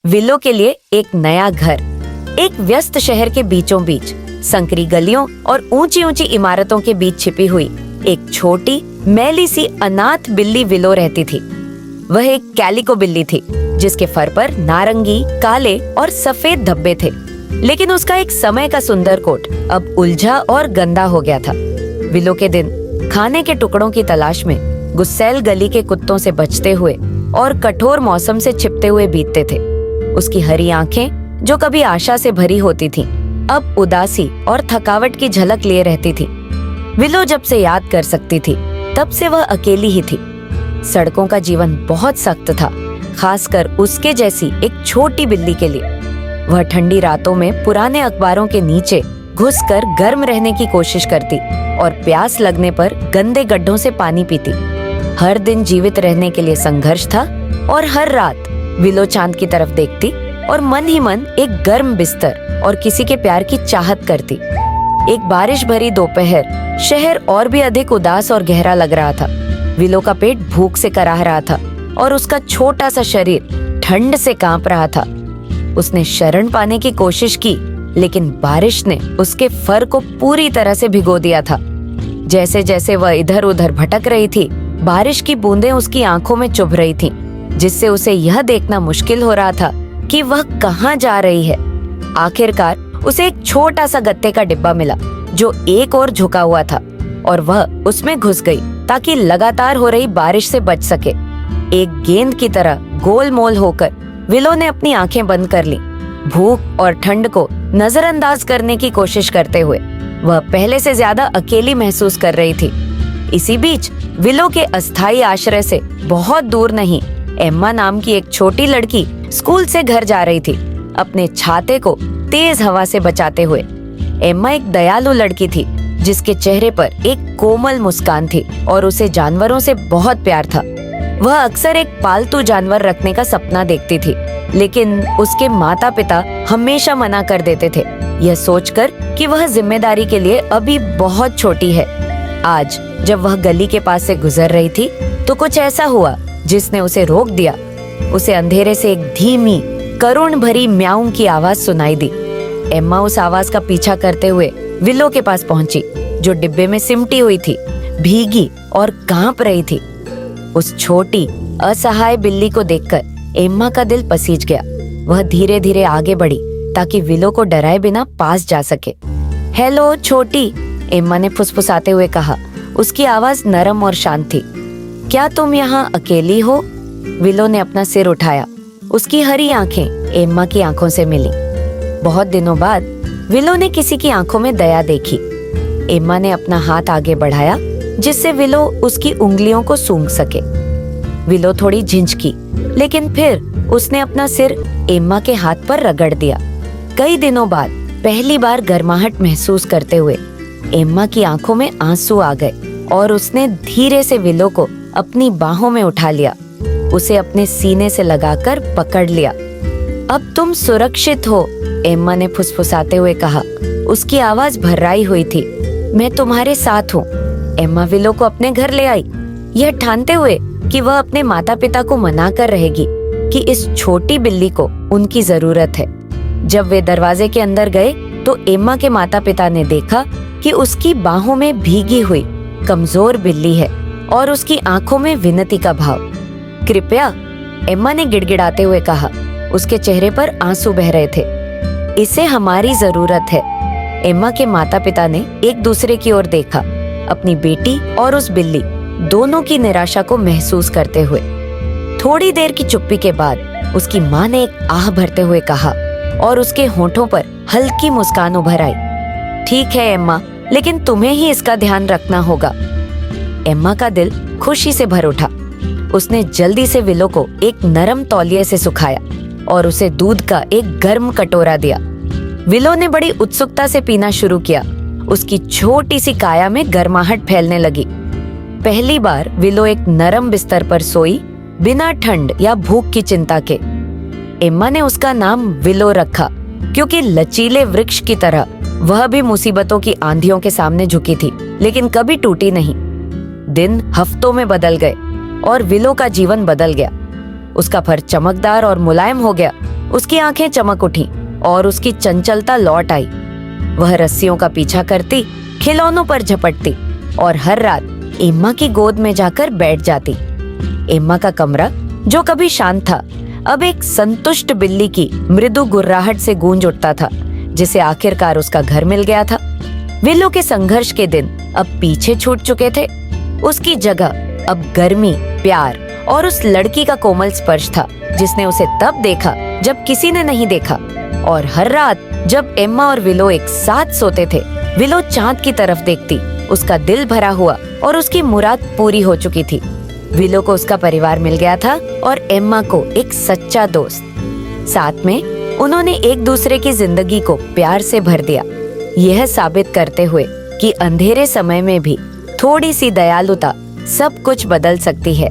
Willow के लिए एक नया घर। एक व्यस्त शहर के बीचों बीच संकरी गलियों और ऊंची ऊंची इमारतों के बीच छिपी हुई एक छोटी मैली सी अनाथ बिल्ली विलो रहती थी। वह एक कैलिको बिल्ली थी जिसके फर पर नारंगी, काले और सफेद धब्बे थे, लेकिन उसका एक समय का सुंदर कोट अब उलझा और गंदा हो गया था। विलो के दिन खाने के टुकड़ों की तलाश में गुस्सैल गली के कुत्तों से बचते हुए और कठोर मौसम से छिपते हुए बीतते थे। उसकी हरी आंखें जो कभी आशा से भरी होती थीं, अब उदासी और थकावट की झलक लिए रहती थी। विलो जब से याद कर सकती थी तब से वह अकेली ही थी। सड़कों का जीवन बहुत सख्त था, खासकर उसके जैसी एक छोटी बिल्ली के लिए। वह ठंडी रातों में पुराने अखबारों के नीचे घुसकर गर्म रहने की कोशिश करती और प्यास लगने पर गंदे गड्ढों से पानी पीती। हर दिन जीवित रहने के लिए संघर्ष था और हर रात विलो चांद की तरफ देखती और मन ही मन एक गर्म बिस्तर और किसी के प्यार की चाहत करती। एक बारिश भरी दोपहर शहर और भी अधिक उदास और गहरा लग रहा था। विलो का पेट भूख से कराह रहा था और उसका छोटा सा शरीर ठंड से कांप रहा था। उसने शरण पाने की कोशिश की, लेकिन बारिश ने उसके फर को पूरी तरह से भिगो दिया था। जैसे जैसे वह इधर उधर भटक रही थी, बारिश की बूंदें उसकी आंखों में चुभ रही थीं, जिससे उसे यह देखना मुश्किल हो रहा था कि वह कहाँ जा रही है। आखिरकार उसे एक छोटा सा गत्ते का डिब्बा मिला जो एक ओर झुका हुआ था और वह उसमें घुस गई ताकि लगातार हो रही बारिश से बच सके। एक गेंद की तरह गोलमोल होकर विलो ने अपनी आंखें बंद कर ली, भूख और ठंड को नजरअंदाज करने की कोशिश करते हुए। वह पहले से ज्यादा अकेली महसूस कर रही थी। इसी बीच विलो के अस्थायी आश्रय से बहुत दूर नहीं, एम्मा नाम की एक छोटी लड़की स्कूल से घर जा रही थी, अपने छाते को तेज हवा से बचाते हुए। एम्मा एक दयालु लड़की थी जिसके चेहरे पर एक कोमल मुस्कान थी और उसे जानवरों से बहुत प्यार था। वह अक्सर एक पालतू जानवर रखने का सपना देखती थी, लेकिन उसके माता पिता हमेशा मना कर देते थे, यह सोचकर कि वह जिम्मेदारी के लिए अभी बहुत छोटी है। आज जब वह गली के पास से गुजर रही थी तो कुछ ऐसा हुआ जिसने उसे रोक दिया। उसे अंधेरे से एक धीमी करुण भरी म्याऊं की आवाज सुनाई दी। एम्मा उस आवाज का पीछा करते हुए विलो के पास पहुंची, जो डिब्बे में सिमटी हुई थी, भीगी और कांप रही थी। उस छोटी असहाय बिल्ली को देखकर एम्मा का दिल पसीज गया। वह धीरे धीरे आगे बढ़ी ताकि विलो को डराए बिना पास जा सके। हेलो छोटी, एम्मा ने फुसफुसाते हुए कहा। उसकी आवाज नरम और शांत थी। क्या तुम यहाँ अकेली हो? विलो ने अपना सिर उठाया। उसकी हरी आंखें एम्मा की आंखों से मिली। बहुत दिनों बाद विलो ने किसी की आंखों में दया देखी। एम्मा ने अपना हाथ आगे बढ़ाया जिससे विलो उसकी उंगलियों को सूंघ सके। विलो थोड़ी झिझकी, लेकिन फिर उसने अपना सिर एम्मा के हाथ पर रगड़ दिया। कई दिनों बाद पहली बार गर्माहट महसूस करते हुए एम्मा की आंखों में आंसू आ गए और उसने धीरे से विलो को अपनी बाहों में उठा लिया, उसे अपने सीने से लगाकर पकड़ लिया। अब तुम सुरक्षित हो, एम्मा ने फुसफुसाते हुए कहा। उसकी आवाज भर्राई हुई थी। मैं तुम्हारे साथ हूँ। एम्मा विलो को अपने घर ले आई, यह ठानते हुए कि वह अपने माता पिता को मना कर रहेगी कि इस छोटी बिल्ली को उनकी जरूरत है। जब वे दरवाजे के अंदर गए तो एम्मा के माता पिता ने देखा कि उसकी बाहों में भीगी हुई कमजोर बिल्ली है और उसकी आंखों में विनती का भाव। कृपया, एम्मा ने गिड़गिड़ाते हुए कहा। उसके चेहरे पर आंसू बह रहे थे। इसे हमारी जरूरत है। एम्मा के माता पिता ने एक दूसरे की ओर देखा, अपनी बेटी और उस बिल्ली दोनों की निराशा को महसूस करते हुए। थोड़ी देर की चुप्पी के बाद उसकी माँ ने एक आह भरते हुए कहा और उसके होठों पर हल्की मुस्कान उभर आई। ठीक है एम्मा, लेकिन तुम्हें ही इसका ध्यान रखना होगा। एम्मा का दिल खुशी से भर उठा। उसने जल्दी से विलो को एक नरम तौलिए से सुखाया और उसे दूध का एक गर्म कटोरा दिया। विलो ने बड़ी उत्सुकता से पीना शुरू किया। उसकी छोटी सी काया में गर्माहट फैलने लगी। पहली बार विलो एक नरम बिस्तर पर सोई, बिना ठंड या भूख की चिंता के। एम्मा ने उसका नाम विलो रखा क्योंकि लचीले वृक्ष की तरह वह भी मुसीबतों की आंधियों के सामने झुकी थी, लेकिन कभी टूटी नहीं। दिन हफ्तों में बदल गए और विलो का जीवन बदल गया। उसका फर चमकदार और मुलायम हो गया उसकी आंखें चमक उठी और उसकी चंचलता लौट आई। वह रस्सियों का पीछा करती, खिलौनों पर झपटती और हर रात एम्मा की गोद में जाकर बैठ जाती। एम्मा का कमरा, जो कभी शांत था, अब एक संतुष्ट बिल्ली की मृदु गुर्राहट से गूंज उठता था, जिसे आखिरकार उसका घर मिल गया था। विलो के संघर्ष के दिन अब पीछे छूट चुके थे। उसकी जगह अब गर्मी, प्यार और उस लड़की का कोमल स्पर्श था, जिसने उसे तब देखा जब किसी ने नहीं देखा। और हर रात जब एम्मा और विलो एक साथ सोते थे, विलो चांद की तरफ देखती। उसका दिल भरा हुआ और उसकी मुराद पूरी हो चुकी थी। विलो को उसका परिवार मिल गया था और एम्मा को एक सच्चा दोस्त। साथ में उन्होंने एक दूसरे की जिंदगी को प्यार से भर दिया, यह साबित करते हुए कि अंधेरे समय में भी थोड़ी सी दयालुता सब कुछ बदल सकती है।